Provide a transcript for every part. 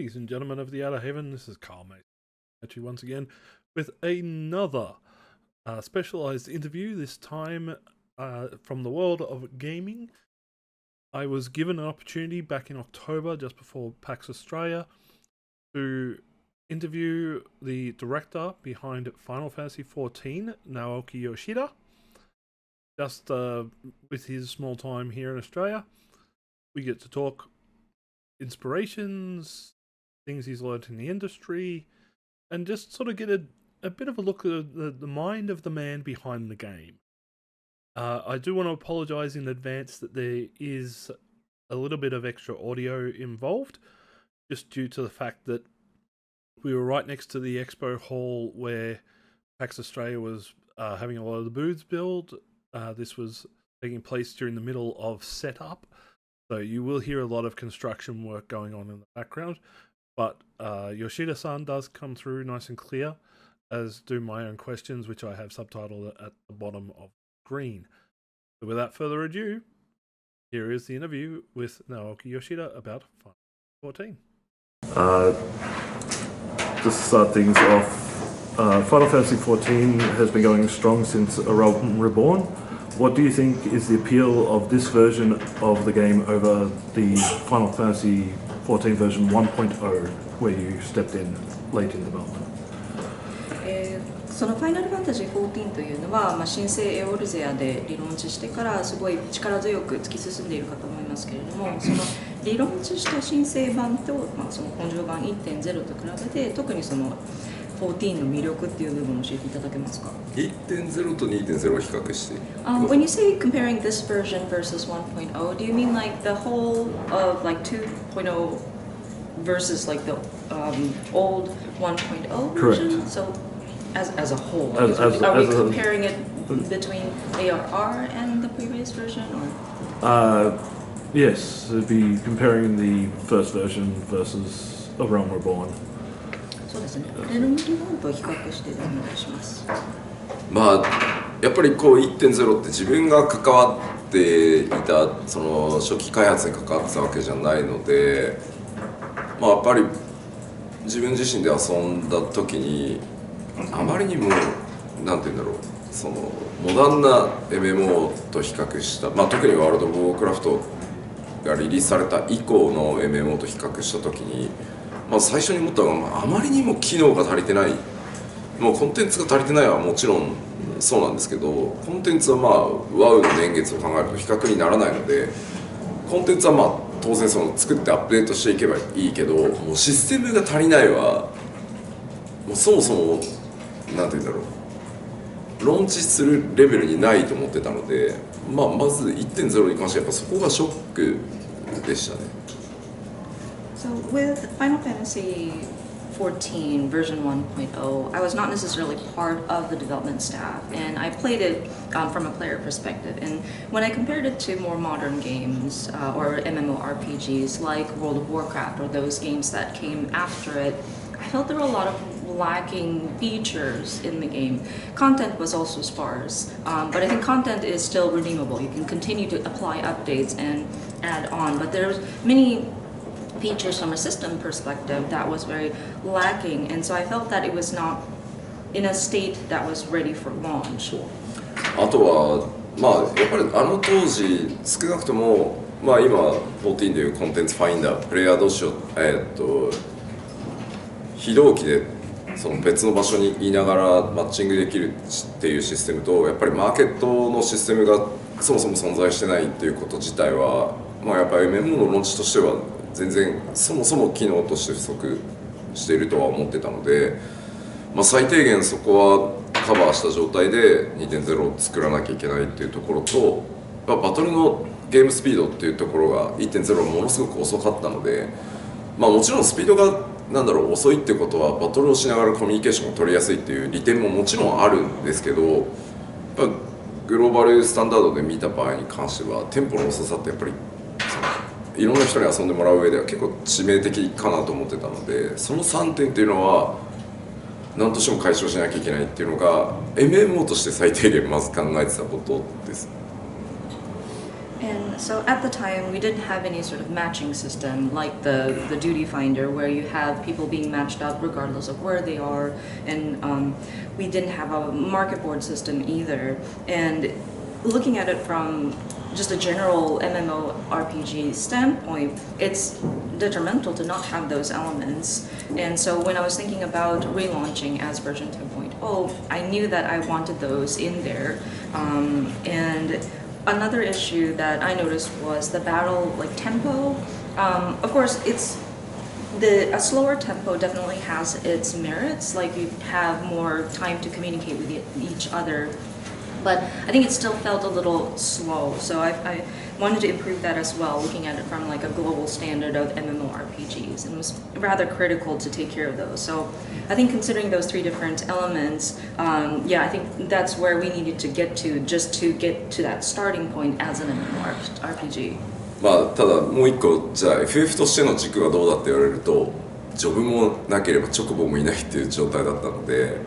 ladies and gentlemen of the Outer Heaven. This is Karl Mase at you once again with another specialized interview, this time from the world of gaming. I was given an opportunity back in October, just before PAX Australia, to interview the director behind Final Fantasy XIV, Naoki Yoshida, just with his small time here in Australia. We get to talk inspirations, things he's learned in the industry, and just sort of get a bit of a look at the mind of the man behind the game. I do want to apologize in advance that there is a little bit of extra audio involved, just due to the fact that we were right next to the expo hall where PAX Australia was having a lot of the booths build. This was taking place during the middle of setup, so you will hear a lot of construction work going on in the background. But Yoshida-san does come through nice and clear, as do my own questions, which I have subtitled at the bottom of the screen. So without further ado, here is the interview with Naoki Yoshida about Final Fantasy XIV. Just to start things off, Final Fantasy XIV has been going strong since A Realm Reborn. What do you think is the appeal of this version of the game over the Final Fantasy XIV version 1.0, where you stepped in late in development? そのファイナルファンタジー14というのは、新生エオルゼアでリローンチしてからすごい力強く突き進んでいるかと思いますけれども、そのリローンチした新生版と、その根性版 1.0 と比べて特にその14の魅力っていう部分を教えていただけますか？ 1.0 と 2.0 を比較して。When you say comparing this version versus 1.0, do you mean like the whole of like 2.0 versus like the old 1.0 version? Correct. So as a whole, are we comparing it between ARR and the previous version, or? Yes, it'd be comparing the first version versus A Realm Reborn. そうですね。レルムリボーンと比較してお願いします。やっぱりこう 1.0 って自分が関わっていたその初期開発に関わってたわけじゃないので、やっぱり自分自身で遊んだ時にあまりにもなんて言うんだろう、そのモダンな MMO と比較した、特にワールド・オブ・ウォークラフトがリリースされた以降の MMO と比較した時に、最初に思ったのが、あまりにも機能が足りてない、もうコンテンツが足りてないはもちろんそうなんですけど、コンテンツはWoW の年月を考えると比較にならないので、コンテンツは当然その作ってアップデートしていけばいいけど、もうシステムが足りないはもうそもそもなんて言うんだろう、ローンチするレベルにないと思ってたので、まず 1.0 に関してはやっぱそこがショックでしたね。So with Final Fantasy 14 version 1.0, I was not necessarily part of the development staff, and I played it from a player perspective. And when I compared it to more modern games or MMORPGs like World of Warcraft or those games that came after it, I felt there were a lot of lacking features in the game. Content was also sparse, but I think content is still redeemable. You can continue to apply updates and add on, but there's many features from a system perspective that was very lacking, and so I felt that it was not in a state that was ready for launch. あとはやっぱりあの当時少なくとも今14でいうコンテンツファインダー、プレイヤー同士を非同期でその別の場所にいながらマッチングできるっていうシステムと、やっぱりマーケットのシステムがそもそも存在してないっていうこと自体は、やっぱり MMO のローンチとしては全然そもそも機能として不足しているとは思ってたので、最低限そこはカバーした状態で 2.0 を作らなきゃいけないっていうところと、バトルのゲームスピードっていうところが 1.0 はものすごく遅かったので、もちろんスピードが遅いってことはバトルをしながらコミュニケーションを取りやすいっていう利点ももちろんあるんですけど、グローバルスタンダードで見た場合に関してはテンポの遅さってやっぱりいろんな人に遊んでもらう上では結構致命的かなと思ってたので、その3点っていうのは何としても解消しなきゃいけないっていうのが MMO として最低限まず考えてたことです。And so at the time, we didn't have any sort of matching system like the duty finder, where you have people being matched up regardless of where they are. And we didn't have a market board system either. And looking at it from just a general MMORPG standpoint, it's detrimental to not have those elements. And so when I was thinking about relaunching as version 2.0, I knew that I wanted those in there. And another issue that I noticed was the battle tempo. Of course, a slower tempo definitely has its merits. Like, you have more time to communicate with each other, but I think it still felt a little slow. So I wanted to improve that as well, looking at it from like a global standard of MMORPGs, and was rather critical to take care of those. So I think considering those three different elements, I think that's where we needed to get to, just to get to that starting point as an MMORPG. まあただもう一個じゃあ FF としての軸はどうだって言われると、ジョブもなければチョコボもいないっていう状態だったので、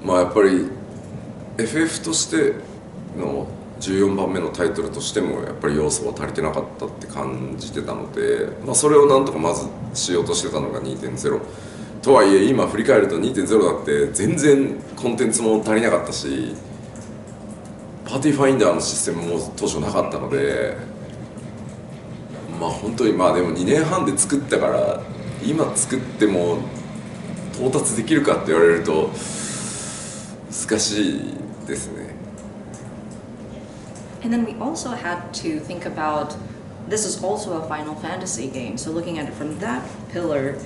まあやっぱり FF としての14番目のタイトルとしてもやっぱり要素は足りてなかったって感じてたので、まあ、それをなんとかまずしようとしてたのが 2.0 とはいえ、今振り返ると 2.0 だって全然コンテンツも足りなかったし、パーティーファインダーのシステムも当初なかったので、まあ本当にまあでも2年半で作ったから今作っても到達できるかって言われると難しいですね。And then we also had to think about, this is also a Final Fantasy game, so looking at it from that pillar,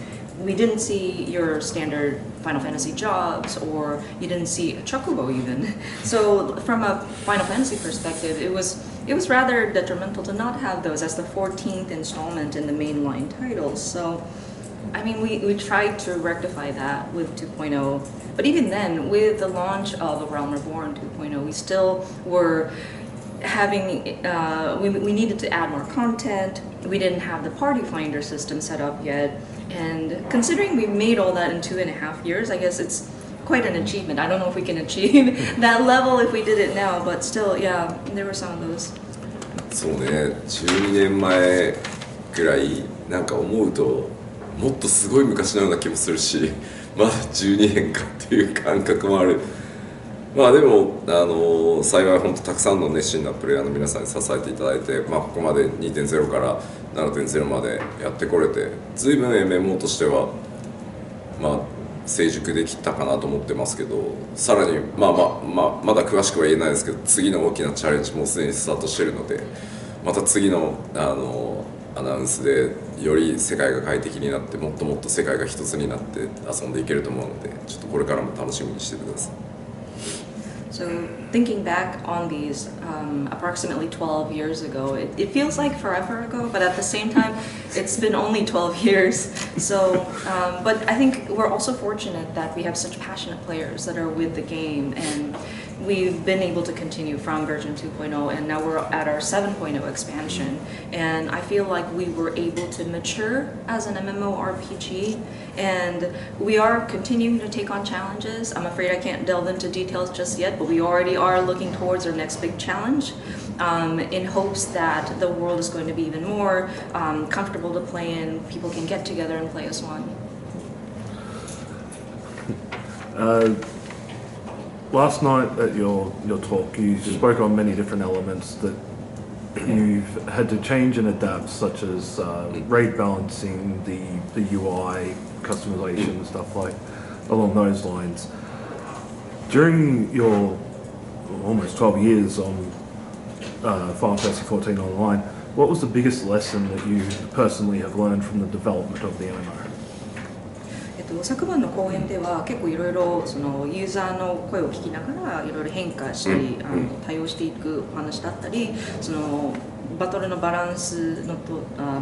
we didn't see your standard Final Fantasy jobs, or you didn't see a chocobo even. So from a Final Fantasy perspective, it was rather detrimental to not have those as the 14th installment in the mainline titles. So I mean, we tried to rectify that with 2.0, but even then, with the launch of A Realm Reborn 2.0, we still were having, we needed to add more content. We didn't have the party finder system set up yet, and considering we made all that in 2.5 years, I guess it's quite an achievement. I don't know if we can achieve that level if we did it now, but still, yeah, there were some of those. そうね、12年前くらいなんか思うともっとすごい昔のような気もするし、まだ12年かっていう感覚もある。まあでも幸い本当たくさんの熱心なプレイヤーの皆さんに支えていただいて、まあ、ここまで 2.0 から 7.0 までやってこれて、随分 MMO としてはまあ成熟できたかなと思ってますけど、さらにまだ詳しくは言えないですけど、次の大きなチャレンジもすでにスタートしているので、また次のアナウンスでより世界が快適になって、もっともっと世界が一つになって遊んでいけると思うので、ちょっとこれからも楽しみにしてください。So thinking back on these approximately 12 years ago, it feels like forever ago, but at the same time, it's been only 12 years. So, but I think we're also fortunate that we have such passionate players that are with the game, and we've been able to continue from version 2.0, and now we're at our 7.0 expansion. And I feel like we were able to mature as an MMORPG, and we are continuing to take on challenges. I'm afraid I can't delve into details just yet, but we already are looking towards our next big challenge, in hopes that the world is going to be even more comfortable to play in. People can get together and play as one. Last night at your talk, you spoke on many different elements that you've had to change and adapt, such as raid balancing, the UI, customization, stuff like along those lines. During your almost 12 years on Final Fantasy 14 Online, what was the biggest lesson that you personally have learned from the development of the MMO? 昨晩の講演では結構いろいろそのユーザーの声を聞きながらいろいろ変化したり、対応していくお話だったり、そのバトルのバランスの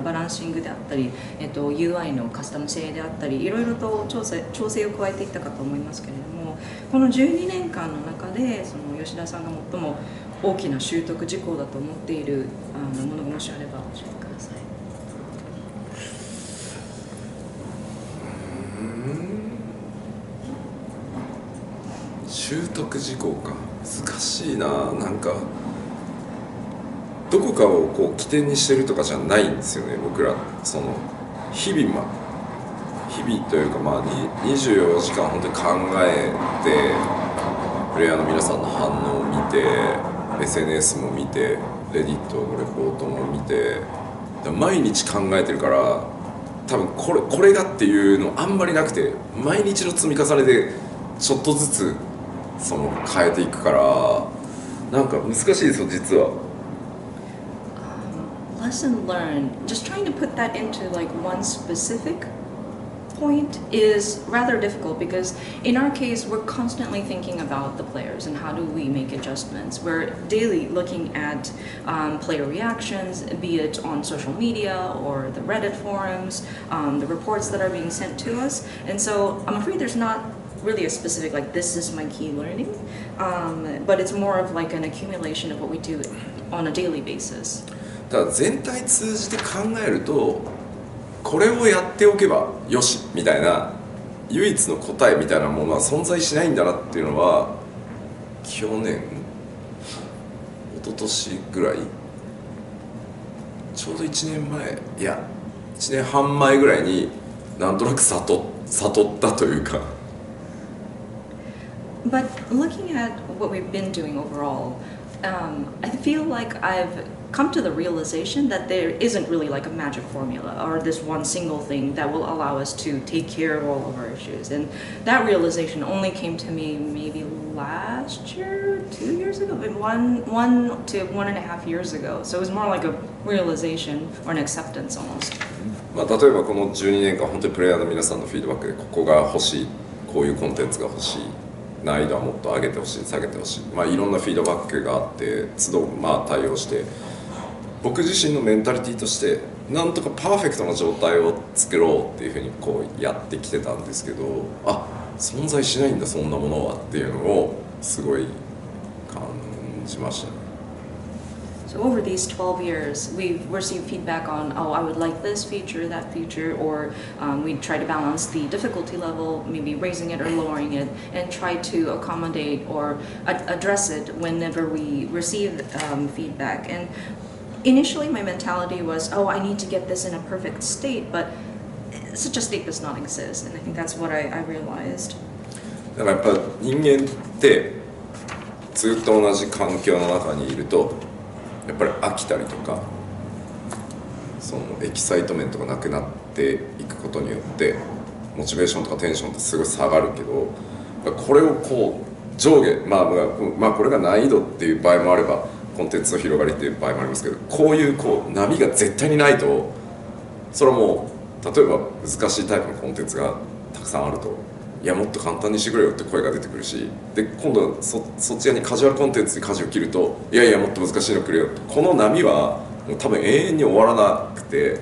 バランシングであったり、UI のカスタム性であったり、いろいろと調整を加えていったかと思いますけれども、この12年間の中でその吉田さんが最も大きな習得事項だと思っているものがもしあれば教えてください。習得事項か、難しいな。なんかどこかをこう起点にしてるとかじゃないんですよね。僕らその日々というか24時間本当に考えてプレイヤーの皆さんの反応を見て SNS も見てレディットのレポートも見て毎日考えてるから多分これがっていうのあんまりなくて毎日の積み重ねでちょっとずつその変えていくからなんか難しいですよ実は。Lesson learned, just trying to put that into like one specific point is rather difficult because in our case we're constantly thinking about the players and how do we make adjustments. We're daily looking at player reactions, be it on social media or the Reddit forums, the reports that are being sent to us, and so I'm afraid there's not really a specific like this is my key learning, but it's more of like an accumulation of what we do on a daily basis. だから全体通じて考えるとこれをやっておけばよしみたいな唯一の答えみたいなものは存在しないんだなっていうのは去年一昨年ぐらいちょうど1年前いや1年半前ぐらいになんとなく悟ったというか。But looking at what we've been doing overall, I feel like I've come to the realization that there isn't really like a magic formula or this one single thing that will allow us to take care of all of our issues. And that realization only came to me maybe last year, 2 years ago, one to 1.5 years ago. So it was more like a realization or an acceptance almost. 例えばこの12年間本当にプレイヤーの皆さんのフィードバックでここが欲しいこういうコンテンツが欲しい難易度はもっと上げてほしい下げてほしい、いろんなフィードバックがあって都度対応して僕自身のメンタリティとしてなんとかパーフェクトな状態を作ろうっていうふうにこうやってきてたんですけど存在しないんだそんなものはっていうのをすごい感じましたね。So over these 12 years, we've received feedback on, I would like this feature, that feature, or we try to balance the difficulty level, maybe raising it or lowering it, and try to accommodate or address it whenever we receive feedback. And initially my mentality was, I need to get this in a perfect state, but such a state does not exist, and I think that's what I realized. だからやっぱ人間ってずっと同じ環境の中にいるとやっぱり飽きたりとかそのエキサイトメントがなくなっていくことによってモチベーションとかテンションってすごい下がるけどこれをこう上下これが難易度っていう場合もあればコンテンツの広がりっていう場合もありますけどこういう波が絶対にないとそれはもう例えば難しいタイプのコンテンツがたくさんあるといやもっと簡単にしてくれよって声が出てくるしで今度そっち側にカジュアルコンテンツに舵を切るといやもっと難しいのくれよこの波はもう多分永遠に終わらなくて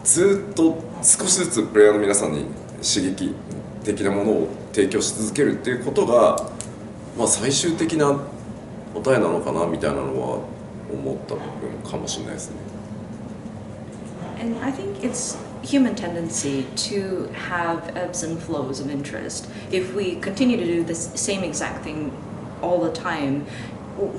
ずっと少しずつプレイヤーの皆さんに刺激的なものを提供し続けるっていうことが、最終的な答えなのかなみたいなのは思った部分かもしれないですね。And I think it's human tendency to have ebbs and flows of interest. If we continue to do the same exact thing all the time,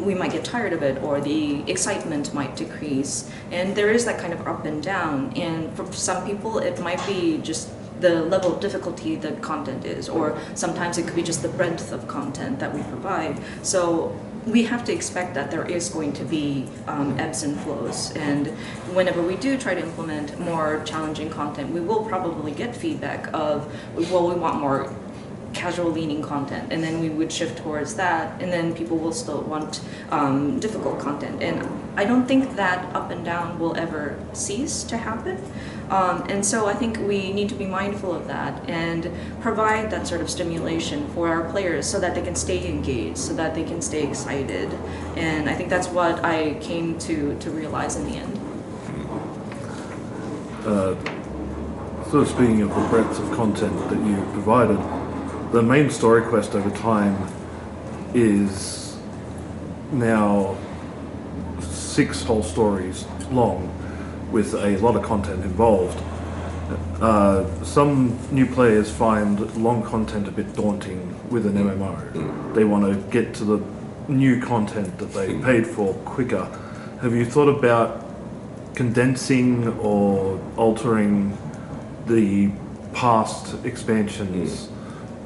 we might get tired of it or the excitement might decrease. And there is that kind of up and down. And for some people, it might be just the level of difficulty the content is, or sometimes it could be just the breadth of content that we provide. So we have to expect that there is going to be ebbs and flows, and whenever we do try to implement more challenging content, we will probably get feedback of, well, we want more casual leaning content, and then we would shift towards that, and then people will still want difficult content. And I don't think that up and down will ever cease to happen. And so I think we need to be mindful of that and provide that sort of stimulation for our players so that they can stay engaged, so that they can stay excited. And I think that's what I came to realize in the end. Sort of speaking of the breadth of content that you provided, the main story quest over time is now 6 whole stories long, with a lot of content involved. Some new players find long content a bit daunting with an MMO. They want to get to the new content that they paid for quicker, have you thought about condensing or altering the past expansions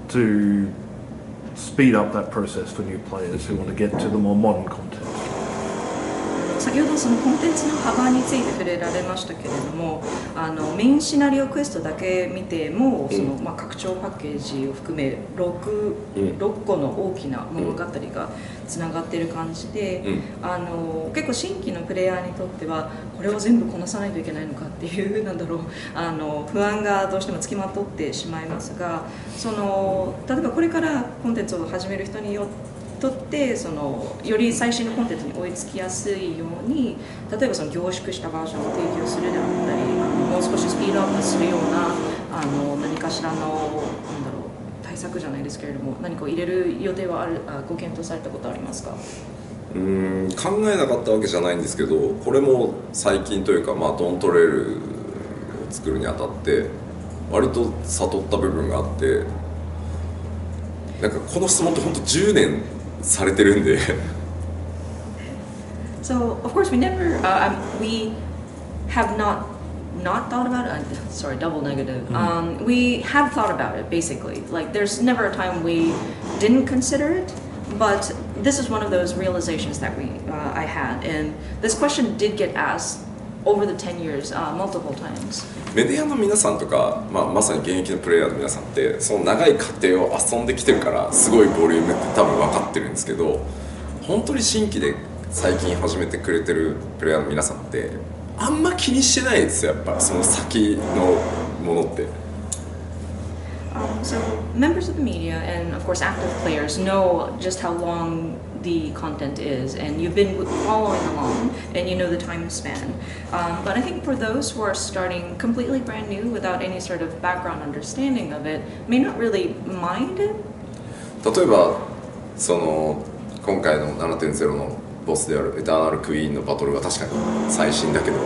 to speed up that process for new players who want to get to the more modern content? 先ほどそのコンテンツの幅について触れられましたけれども、メインシナリオクエストだけ見ても、その拡張パッケージを含め 6個の大きな物語がつながっている感じで、結構新規のプレイヤーにとってはこれを全部こなさないといけないのかっていうなんだろう不安がどうしてもつきまとってしまいますが、その例えばこれからコンテンツを始める人によってとってそのより最新のコンテンツに追いつきやすいように、例えばその凝縮したバージョンを提供するであったり、もう少しスピードアップするような何かしらのなんだろう対策じゃないですけれども、何かを入れる予定はご検討されたことありますか？考えなかったわけじゃないんですけど、これも最近というか、ドントレールを作るにあたって割と悟った部分があって、なんかこの質問って本当10年されてるんでSo of course we never we have not thought about it. Sorry, double negative. We have thought about it basically. Like there's never a time we didn't consider it, but this is one of those realizations that I had, and this question did get asked over the 10 years multiple times. メディアの皆さんとか、まさに現役のプレイヤーの皆さんってその長い過程を遊んできてるからすごいボリュームって多分分かってるんですけど、本当に新規で最近始めてくれてるプレイヤーの皆さんってあんま気にしてないですよ、やっぱその先のものって。So members of the media and of course active players know just how long the content is, and you've been following along and you know the time span. But I think for those who are starting completely brand new without any sort of background understanding of it may not really mind it. 例えばその今回の 7.0 のボスであるエターナルクイーンのバトルは確かに最新だけど、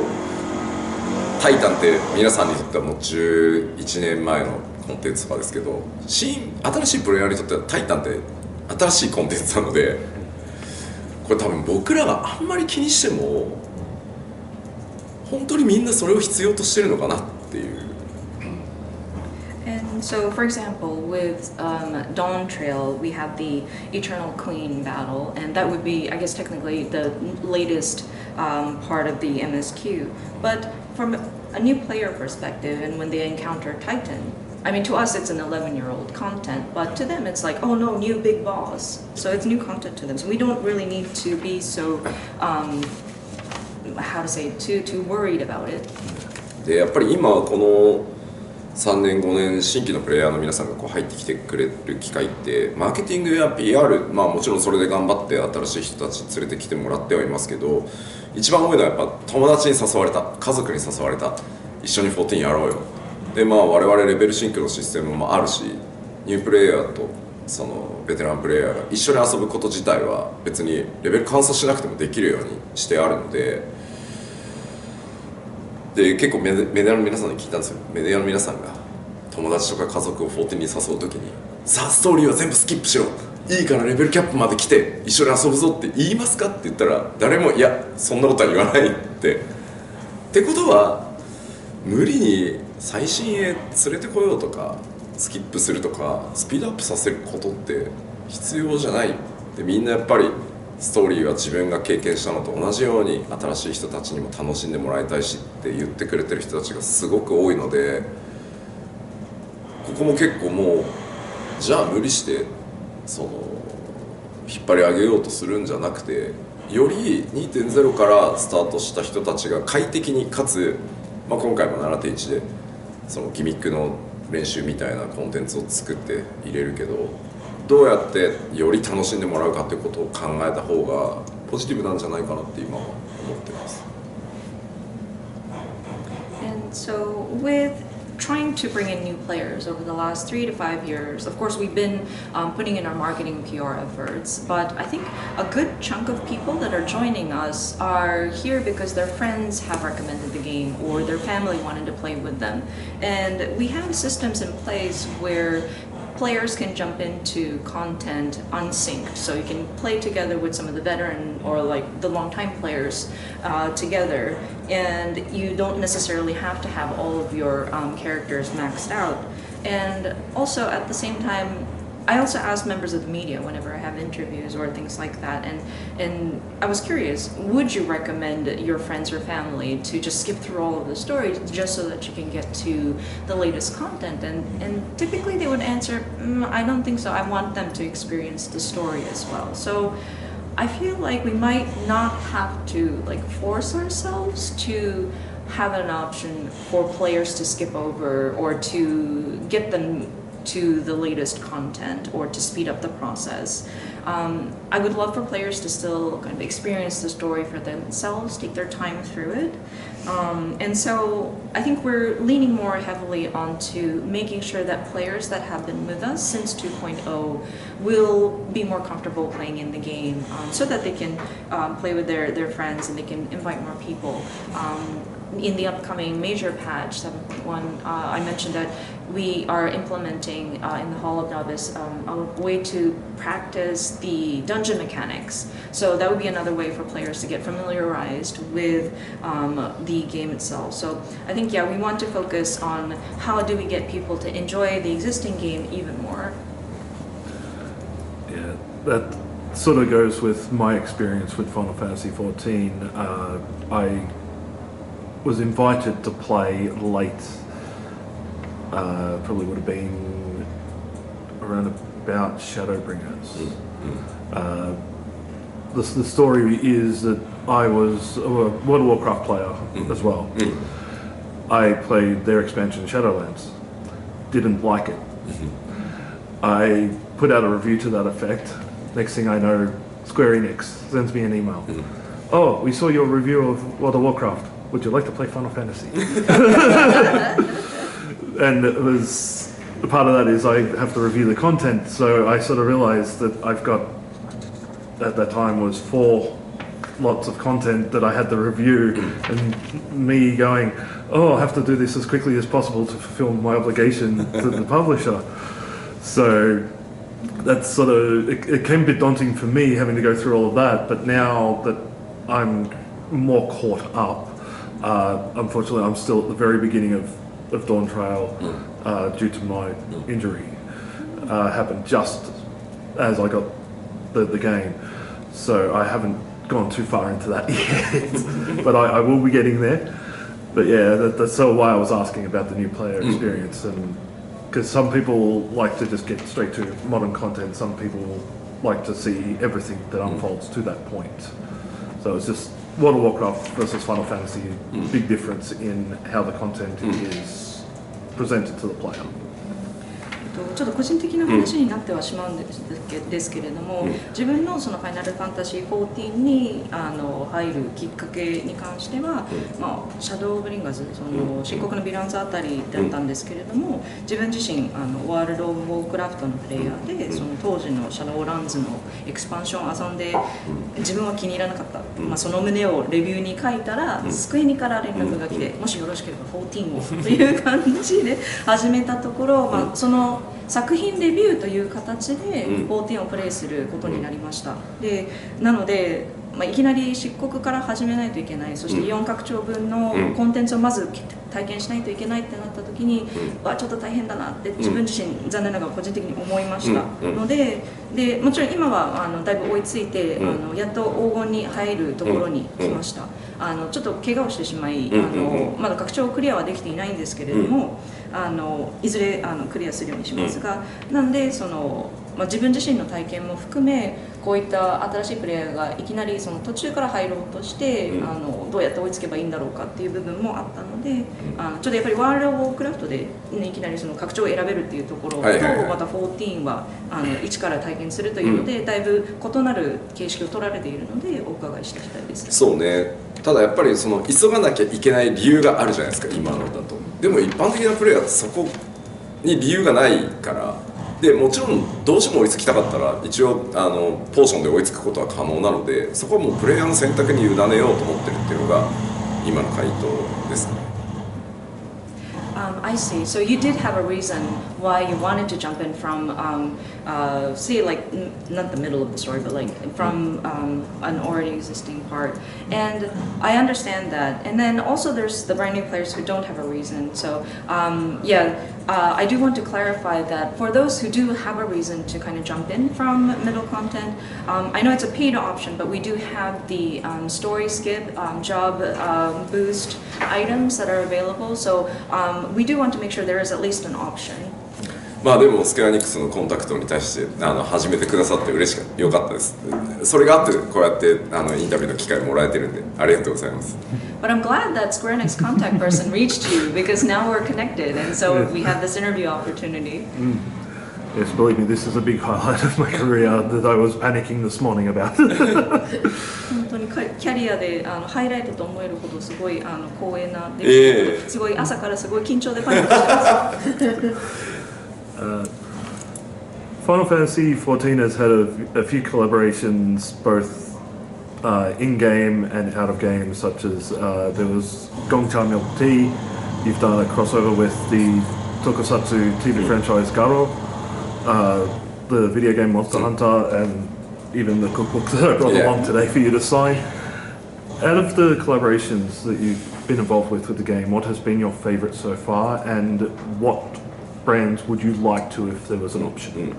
タイタンって皆さんにとってはもう11年前のコンテンツとかですけど、新しいプレイヤーにとってはタイタンって新しいコンテンツなので、これ多分僕らがあんまり気にしても本当にみんなそれを必要としてるのかなっていう。And so, for example, with Dawn Trail, we have the Eternal Queen battle, and that would be, I guess, technically the latest part of the MSQ. But from a new player perspective, and when they encounter Titan, I mean, to us it's an 11-year-old content, but to them it's like, oh no, new big boss. So it's new content to them. So we don't really need to be so, how to say, too worried about it. でやっぱり今この3年5年新規のプレイヤーの皆さんがこう入ってきてくれる機会ってマーケティングや PR、もちろんそれで頑張って新しい人たち連れてきてもらってはいますけど、一番多いのはやっぱ友達に誘われた、家族に誘われた、一緒に14やろうよ。で我々レベルシンクのシステムもあるし、ニュープレイヤーとそのベテランプレイヤーが一緒に遊ぶこと自体は別にレベル換算しなくてもできるようにしてあるので、結構メディアの皆さんに聞いたんですよ。メディアの皆さんが友達とか家族を14に誘うときに、さあストーリーは全部スキップしろ、いいからレベルキャップまで来て一緒に遊ぶぞって言いますかって言ったら、誰もいやそんなことは言わないってことは、無理に最新へ連れてこようとかスキップするとかスピードアップさせることって必要じゃない。でみんなやっぱりストーリーは自分が経験したのと同じように新しい人たちにも楽しんでもらいたいしって言ってくれてる人たちがすごく多いので、ここも結構もうじゃあ無理してその引っ張り上げようとするんじゃなくて、より 2.0 からスタートした人たちが快適にかつ、今回も 7.1 でそのギミックの練習みたいなコンテンツを作って入れるけど、どうやってより楽しんでもらうかっていうことを考えた方がポジティブなんじゃないかなって今は思ってます。And so with trying to bring in new players over the last 3 to 5 years, of course we've been putting in our marketing PR efforts, but I think a good chunk of people that are joining us are here because their friends have recommended the game or their family wanted to play with them. And we have systems in place where players can jump into content unsynced, so you can play together with some of the veteran or like the long-time players together, and you don't necessarily have to have all of your characters maxed out. And also at the same time, I also ask members of the media whenever I have interviews or things like that, and I was curious, would you recommend your friends or family to just skip through all of the stories just so that you can get to the latest content? And typically they would answer, I don't think so, I want them to experience the story as well. So I feel like we might not have to like force ourselves to have an option for players to skip over or to get them to the latest content or to speed up the process. I would love for players to still kind of experience the story for themselves, take their time through it. And so I think we're leaning more heavily onto making sure that players that have been with us since 2.0 will be more comfortable playing in the game, so that they can play with their friends and they can invite more people. In the upcoming major patch 7.1, I mentioned that we are implementing in the Hall of Novice a way to practice the dungeon mechanics. So that would be another way for players to get familiarized with the game itself. So I think, yeah, we want to focus on how do we get people to enjoy the existing game even more. Yeah, that sort of goes with my experience with Final Fantasy XIV. I was invited to play late, probably would have been around about Shadowbringers. The story is that I was a World of Warcraft player as well. I played their expansion Shadowlands, didn't like it. I put out a review to that effect. Next thing I know, Square Enix sends me an email. Oh, we saw your review of World of Warcraft. Would you like to play Final Fantasy? And it was, part of that is I have to review the content, so I sort of realized that I've got, at that time was 4 lots of content that I had to review, and me going, oh, I have to do this as quickly as possible to fulfill my obligation to the publisher. So that's sort of, it came a bit daunting for me having to go through all of that, but now that I'm more caught up, unfortunately I'm still at the very beginning of Dawn Trail due to my injury. Happened just as I got the game, so I haven't gone too far into that yet, but I will be getting there. But yeah, that's sort of why I was asking about the new player experience, and because some people like to just get straight to modern content, some people like to see everything that unfolds to that point. So it's just World of Warcraft versus Final Fantasy, big difference in how the content is presented to the player. ちょっと個人的な話になってはしまうんですけれども、自分のそのファイナルファンタジー14に入るきっかけに関しては、シャドウブリンガーズ、その漆黒のヴィランズあたりだったんですけれども、自分自身ワールド・オブ・ウォークラフトのプレイヤーで、その当時のシャドウランズのエクスパンションを遊んで自分は気に入らなかった、その旨をレビューに書いたら、スクエニから連絡が来て、もしよろしければ14をという感じで始めたところ、その作品レビューという形で14をプレイすることになりました。でなので、いきなり漆黒から始めないといけない、そして4拡張分のコンテンツをまず体験しないといけないってなった時に、ちょっと大変だなって自分自身残念ながら個人的に思いましたので、もちろん今はだいぶ追いついて、やっと黄金に入るところに来ました。ちょっと怪我をしてしまい、まだ拡張クリアはできていないんですけれども、いずれクリアするようにしますが、なんでその、自分自身の体験も含めこういった新しいプレイヤーがいきなりその途中から入ろうとして、どうやって追いつけばいいんだろうかっていう部分もあったので、ちょっとやっぱりワールド・ウォークラフトで、いきなりその拡張を選べるっていうところと、また14は一から体験するというので、だいぶ異なる形式を取られているのでお伺いしていきたいです。そうね。ただやっぱりその急がなきゃいけない理由があるじゃないですか、今のだと。でも一般的なプレイヤーってそこに理由がないから。でもちろんどうしても追いつきたかったら一応ポーションで追いつくことは可能なので、そこはもうプレイヤーの選択に委ねようと思ってるっていうのが今の回答ですね。I see. So you did have a reason why you wanted to jump in from, say, like, not the middle of the story, but like from an already existing part. And I understand that. And then also there's the brand new players who don't have a reason. So yeah, I do want to clarify that for those who do have a reason to kind of jump in from middle content, I know it's a paid option, but we do have the story skip, job boost items that are available. So we do want to make sure there is at least an option. まあでもスクエアニックスのコンタクトに対して始めてくださって嬉しかったよかったです。それがあってこうやってインタビューの機会もらえてるんでありがとうございます。But I'm glad that Square Enix contact person reached you because now we're connected and so we have this interview opportunity. Yes, believe me, this is a big highlight of my career that I was panicking this morning about. 本当にキャリアでハイライトと思えるほどすごい光栄な出来事、すごい朝からすごい緊張でパニックしてます。Final Fantasy XIV has had a few collaborations, both in-game and out-of-game, such as there was Gongcha Milk Tea. You've done a crossover with the Tokusatsu TV franchise Garo, the video game Monster Hunter, and even the cookbook that I brought along today for you to sign. Out of the collaborations that you've been involved with the game, what has been your favourite so far, and what brands would you like to if there was an option?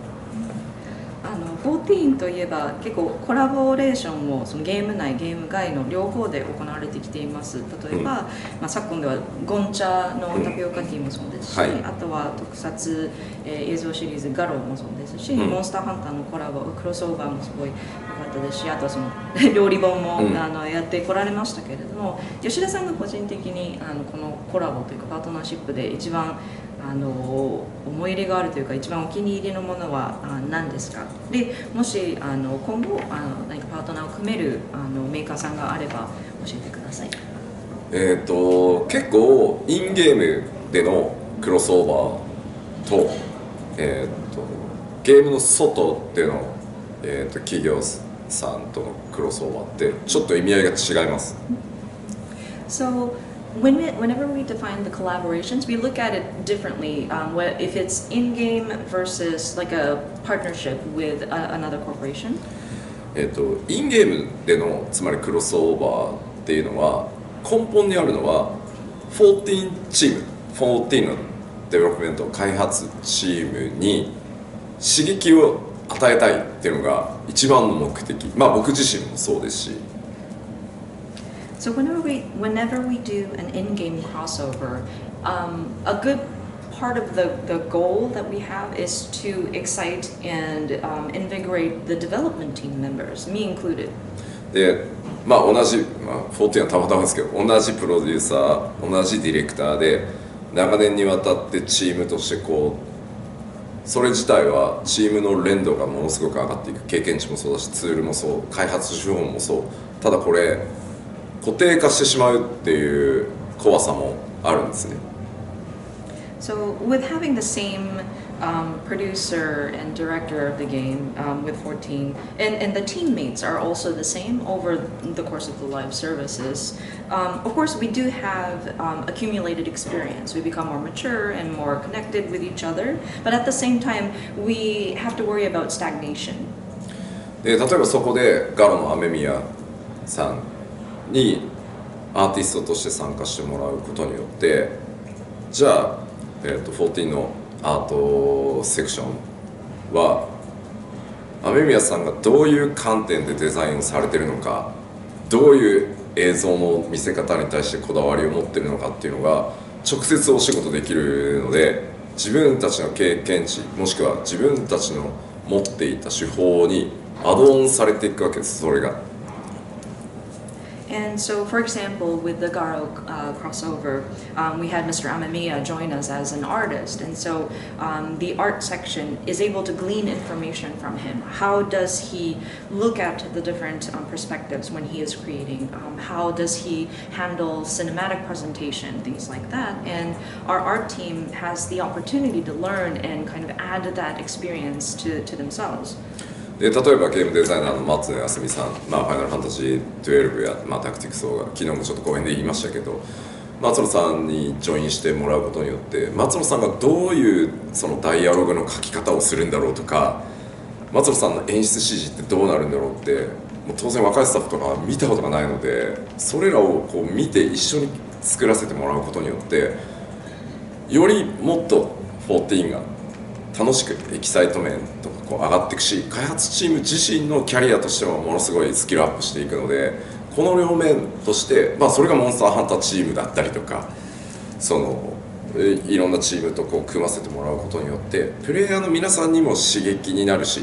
14といえば結構コラボレーションをそのゲーム内ゲーム外の両方で行われてきています。例えば、昨今ではゴンチャのタピオカティーもそうですし、あとは特撮、映像シリーズガロもそうですし、モンスターハンターのコラボクロスオーバーもすごい良かったですし、あとはその料理本も、やってこられましたけれども、吉田さんが個人的にこのコラボというかパートナーシップで一番思い入れがあるというか一番お気に入りのものは何ですか。でもし今後何かパートナーを組めるメーカーさんがあれば教えてください。結構インゲームでのクロスオーバーと、ゲームの外での、企業さんとのクロスオーバーってちょっと意味合いが違います。So whenever we define the collaborations, we look at it differently. If it's in-game versus like a partnership with another corporation. インゲームでのつまりクロスオーバーっていうのは根本にあるのは14チーム、14のデベロップメント開発チームに刺激を与えたいっていうのが一番の目的。まあ僕自身もそうですし。So whenever we do an in-game crossover, a good part of the goal that we have is to excite and invigorate the development team members, me included. で、まあ同じ、14はたまたまですけど、同じプロデューサー、同じディレクターで長年にわたってチームとしてそれ自体はチームの連動がものすごく上がっていく。経験値もそうだし、ツールもそう、開発手法もそう。ただこれ固定化してしまうっていう怖さもあるんですね。So with having the same producer and director of the game with 14, and the teammates are also the same over the course of the live services. Of course, we do have accumulated experience. We become more mature and more connected with each other, but at the same time, we have to worry about stagnation. で例えばそこでガロの雨宮さんにアーティストとして参加してもらうことによってじゃあ、14のアートセクションは雨宮さんがどういう観点でデザインをされてるのかどういう映像の見せ方に対してこだわりを持ってるのかっていうのが直接お仕事できるので自分たちの経験値もしくは自分たちの持っていた手法にアドオンされていくわけですそれが。And so, for example, with the Garo crossover, we had Mr. Amamiya join us as an artist. And so the art section is able to glean information from him. How does he look at the different perspectives when he is creating? How does he handle cinematic presentation, things like that? And our art team has the opportunity to learn and kind of add that experience to themselves. で例えばゲームデザイナーの松野康美さん、ファイナルファンタジー12や、タクティクスが昨日もちょっと講演で言いましたけど松野さんにジョインしてもらうことによって松野さんがどういうそのダイアログの書き方をするんだろうとか松野さんの演出指示ってどうなるんだろうってもう当然若いスタッフとか見たことがないのでそれらをこう見て一緒に作らせてもらうことによってよりもっと14が楽しくエキサイト面とかこう上がっていくし開発チーム自身のキャリアとしてもものすごいスキルアップしていくのでこの両面として、それがモンスターハンターチームだったりとかそのいろんなチームとこう組ませてもらうことによってプレイヤーの皆さんにも刺激になるし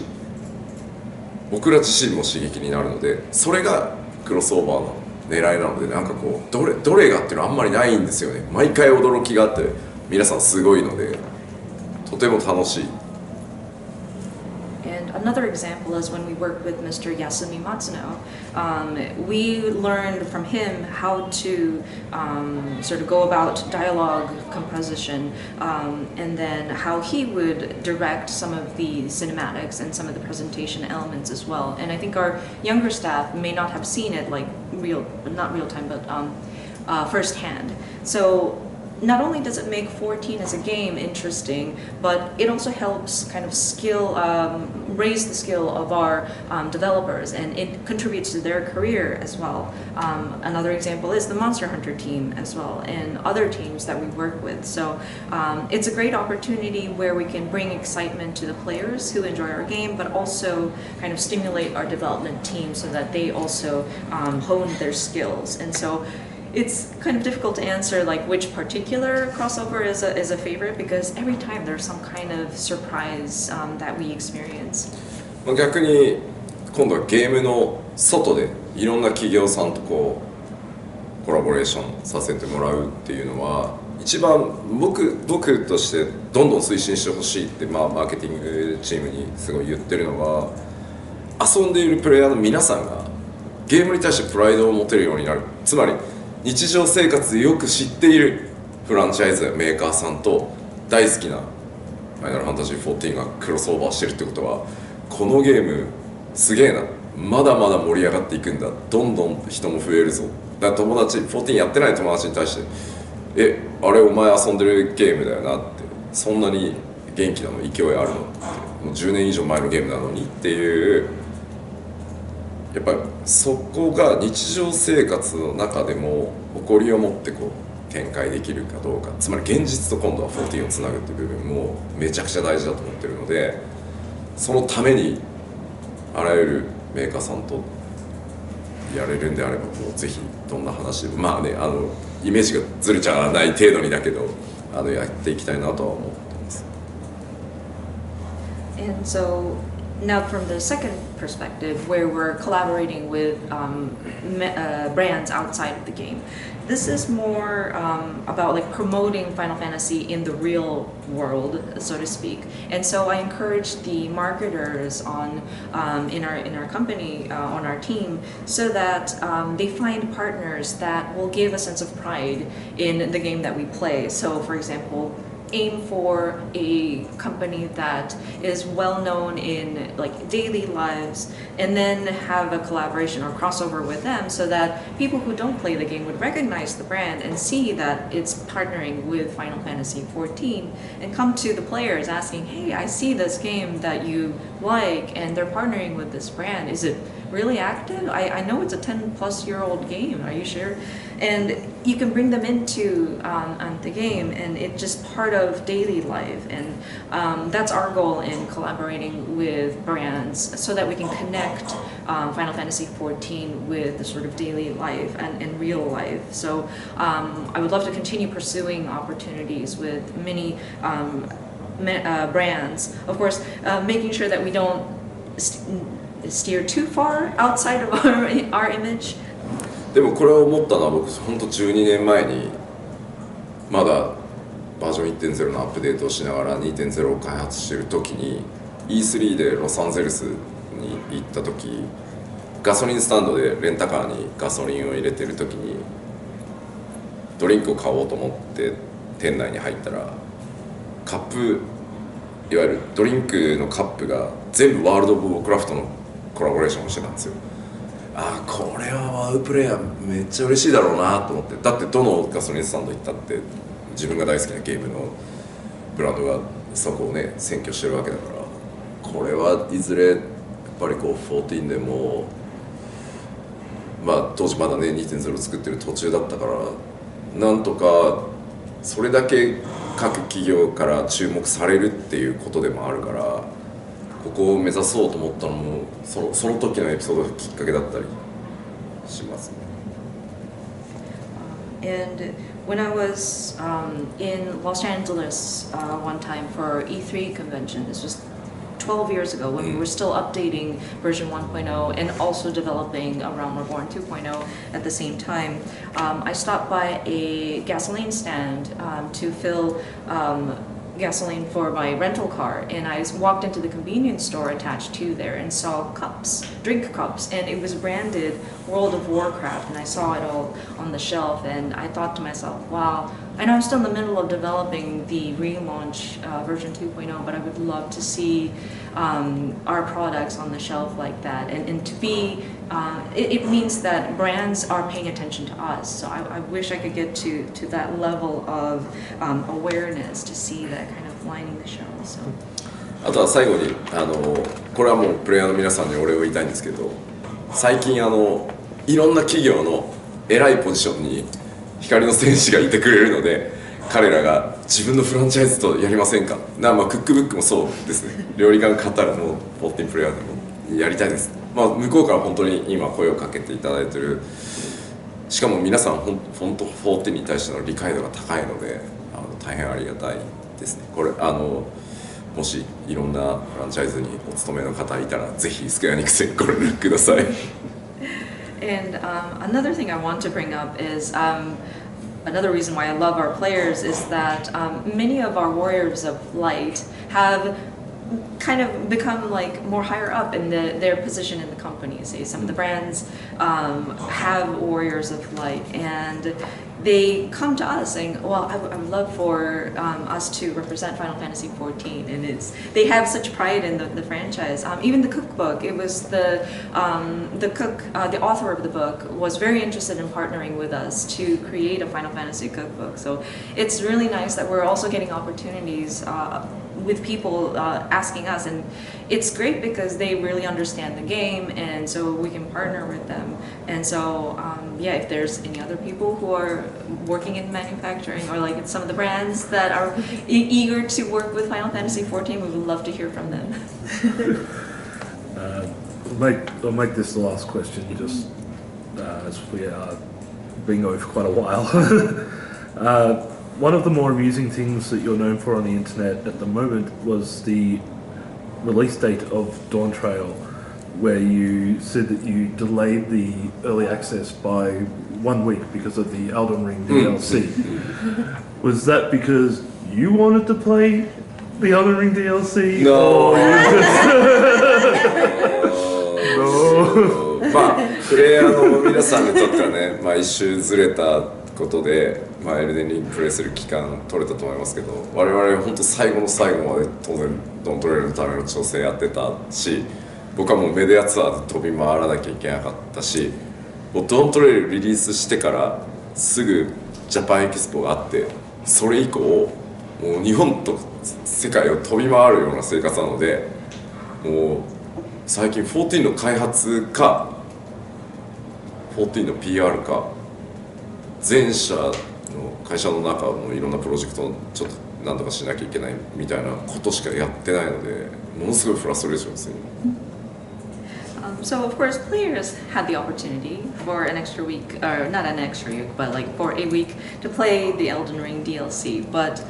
僕ら自身も刺激になるのでそれがクロスオーバーの狙いなのでなんかこうどれがっていうのはあんまりないんですよね。毎回驚きがあって皆さんすごいのでとても楽しい。And another example is when we worked with Mr. Yasumi Matsuno. We learned from him how to sort of go about dialogue composition and then how he would direct some of the cinematics and some of the presentation elements as well. And I think our younger staff may not have seen it like not real time, but firsthand. So not only does it make 14 as a game interesting, but it also helps kind of raise the skill of our developers, and it contributes to their career as well. Another example is the Monster Hunter team as well, and other teams that we work with. So it's a great opportunity where we can bring excitement to the players who enjoy our game, but also kind of stimulate our development team so that they also hone their skills. And so it's kind of difficult to answer like which particular crossover is a favorite because every time there's some kind of surprise that we experience. 逆に今度はゲームの外でいろんな企業さんとこうコラボレーションさせてもらうっていうのは一番僕としてどんどん推進してほしいってマーケティングチームにすごい言ってるのは遊んでいるプレイヤーの皆さんがゲームに対してプライドを持てるようになる。つまり日常生活でよく知っているフランチャイズやメーカーさんと大好きなファイナルファンタジー14がクロスオーバーしてるってことはこのゲームすげえなまだまだ盛り上がっていくんだどんどん人も増えるぞだから友達14やってない友達に対してあれお前遊んでるゲームだよなってそんなに元気なの勢いあるのってもう10年以上前のゲームなのにっていうやっぱりそこが日常生活の中でも誇りを持ってこう展開できるかどうかつまり現実と今度は14をつなぐっていう部分もめちゃくちゃ大事だと思ってるのでそのためにあらゆるメーカーさんとやれるんであればもうぜひどんな話でもイメージがずれちゃわない程度にだけどやっていきたいなとは思ってます。And so now from the second perspective, where we're collaborating with brands outside of the game, this is more about like promoting Final Fantasy in the real world, so to speak. And so I encourage the marketers in our company on our team so that they find partners that will give a sense of pride in the game that we play. So, for example, aim for a company that is well known in like daily lives and then have a collaboration or crossover with them so that people who don't play the game would recognize the brand and see that it's partnering with Final Fantasy XIV and come to the players asking, hey, I see this game that you like and they're partnering with this brand. Is it really active? I know it's a 10-plus-year-old game. Are you sure? And you can bring them into the game, and it's just part of daily life. And that's our goal in collaborating with brands, so that we can connect Final Fantasy XIV with the sort of daily life and real life. So I would love to continue pursuing opportunities with many brands. Of course, making sure that we don't steer too far outside of our image. でもこれを思ったのは僕本当12年前にまだバージョン 1.0 のアップデートをしながら 2.0 を開発している時に E3 でロサンゼルスに行った時ガソリンスタンドでレンタカーにガソリンを入れてる時にドリンクを買おうと思って店内に入ったらカップいわゆるドリンクのカップが全部ワールド・オブ・ウォークラフトのコラボレーションをしてたんですよ。ああこれはワウプレイヤーめっちゃ嬉しいだろうなと思って、だってどのガソリンスタンド行ったって自分が大好きなゲームのブランドがそこをね占拠してるわけだから、これはいずれやっぱりこう14でもまあ当時まだね 2.0 作ってる途中だったから、なんとかそれだけ各企業から注目されるっていうことでもあるから、ここを目指そうと思ったのもその時のエピソードがきっかけだったりしますね。And when I was in Los Angeles one time for E3 convention, this was 12 years ago when we were still updating version 1.0 and also developing A Realm Reborn 2.0 at the same time, I stopped by a gasoline stand to fill gasoline for my rental car, and I walked into the convenience store attached to there and saw cups, drink cups, and it was branded World of Warcraft, and I saw it all on the shelf, and I thought to myself, wow, I know I'm still in the middle of developing the relaunch version 2.0, but I would love to see our products on the shelf like that, and to be it means that brands are paying attention to us. So I wish I could get to that level of awareness to see that kind of lining the shelf. So. あとは最後にこれはもうプレイヤーの皆さんにお礼を言いたいんですけど、最近いろんな企業の偉いポジションに光の戦士がいてくれるので、彼らが自分のフランチャイズとやりませんか、まあクックブックもそうですね、料理館カタラも14プレイヤーでもやりたいです、まあ、向こうから本当に今声をかけていただいてる、しかも皆さん本当14に対しての理解度が高いので大変ありがたいですね。これもしいろんなフランチャイズにお勤めの方いたらぜひスクエアニクスにご連絡ください。And another thing I want to bring up is another reason why I love our players is that many of our warriors of light have kind of become like more higher up in their position in the company. Say some of the brands have warriors of light, and they come to us saying, well, I would love for us to represent Final Fantasy XIV, and they have such pride in the franchise. Even the cookbook, it was the author of the book was very interested in partnering with us to create a Final Fantasy cookbook. So it's really nice that we're also getting opportunities with people asking us, and it's great because they really understand the game, and so we can partner with them. And so yeah, if there's any other people who are working in manufacturing or like some of the brands that are eager to work with Final Fantasy XIV, we would love to hear from them. I'll make this the last question, just as we are being over for quite a while. One of the more amusing things that you're known for on the internet at the moment was the release date of Dawn Trail, where you said that you delayed the early access by 1 week because of the Elden Ring DLC. Was that because you wanted to play the Elden Ring DLC? No. No. まあプレイヤーの皆さんにとってはね、まあ一周ずれたことで、まあエルデンリングプレイする期間取れたと思いますけど、我々本当最後の最後まで当然ドントレールのための調整やってたし、僕はもうメディアツアーで飛び回らなきゃいけなかったし、もうドントレールリリースしてからすぐジャパンエキスポがあって、それ以降もう日本と世界を飛び回るような生活なので、もう最近14の開発か14の PR か全社の会社の中のいろんなプロジェクトをちょっと何とかしなきゃいけないみたいなことしかやってないので、ものすごいフラストレーションですね。So of course players had the opportunity for an extra week, or not an extra week, but like for a week to play the Elden Ring DLC, but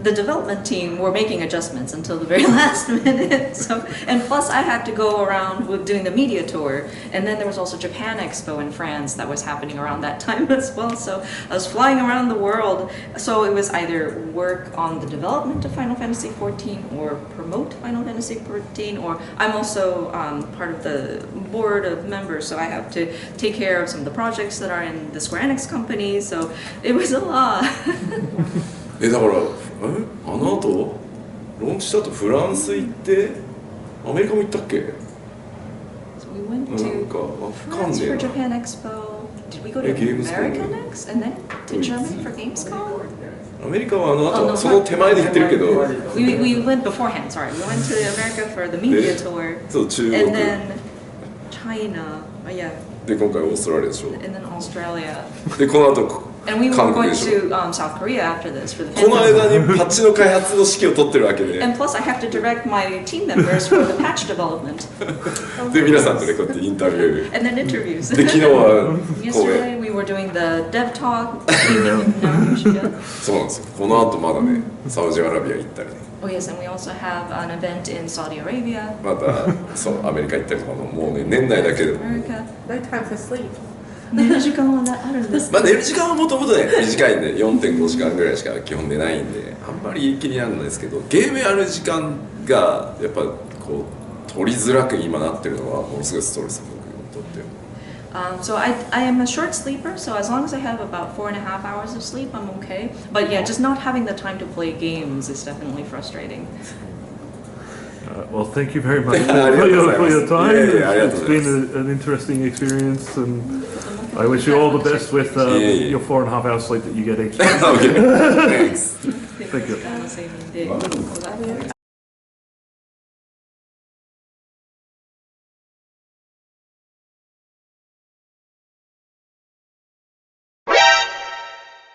the development team were making adjustments until the very last minute. So, and plus I had to go around with doing the media tour, and then there was also Japan Expo in France that was happening around that time as well. So I was flying around the world. So it was either work on the development of Final Fantasy XIV or promote Final Fantasy XIV, or I'm also part of the board of members, so I have to take care of some of the projects that are in the Square Enix company. So it was a lot. だからあの後ローンチした後フランス行ってアメリカも行ったっけ？ So we went to France for Japan Expo. Did we go to America next and then to Germany for Gamescom? アメリカはあと no, その手前で行ってるけど We went beforehand, sorry. We went to America for the media tour. そう中国 And then China. Oh, yeah. で今回オーストラリアでしょ And then Australia. でこの後 And we were 韓国 going でしょ to South Korea after this for the この fan fest. 間にパッチの開発の指揮を取ってるわけで And plus, I have to direct my team members for the patch development. で皆さんとねこうやってインタビュー And then interviews. で昨日は公演 Yesterday, we were doing the dev talk with Naoki Yoshida. そうなんですよこの後まだねサウジアラビア行ったりね Oh, yes, and we also have an event in Saudi Arabia, またそうアメリカ行ったりとかもうね年内だけでも America. No time for sleep. 寝る時間はあるんです。まあ寝る時間はもともとね短いんで 4.5 時間ぐらいしか基本寝ないんであんまり気にならないですけどゲームやる時間がやっぱこう取りづらく今なってるのはものすごいストレス僕にとって。 So I am a short sleeper, so as long as I have about 4.5 hours of sleep, I'm okay. But yeah, just not having the time to play games is definitely frustrating. Well, thank you very much ありがとうございます。 for your time. いやいやありがとう It's ございます。 been an interesting experience, and I wish you all the best with yeah. your 4.5 hours sleep that you get each day. Okay, thanks. Thank you. 睡眠でございます。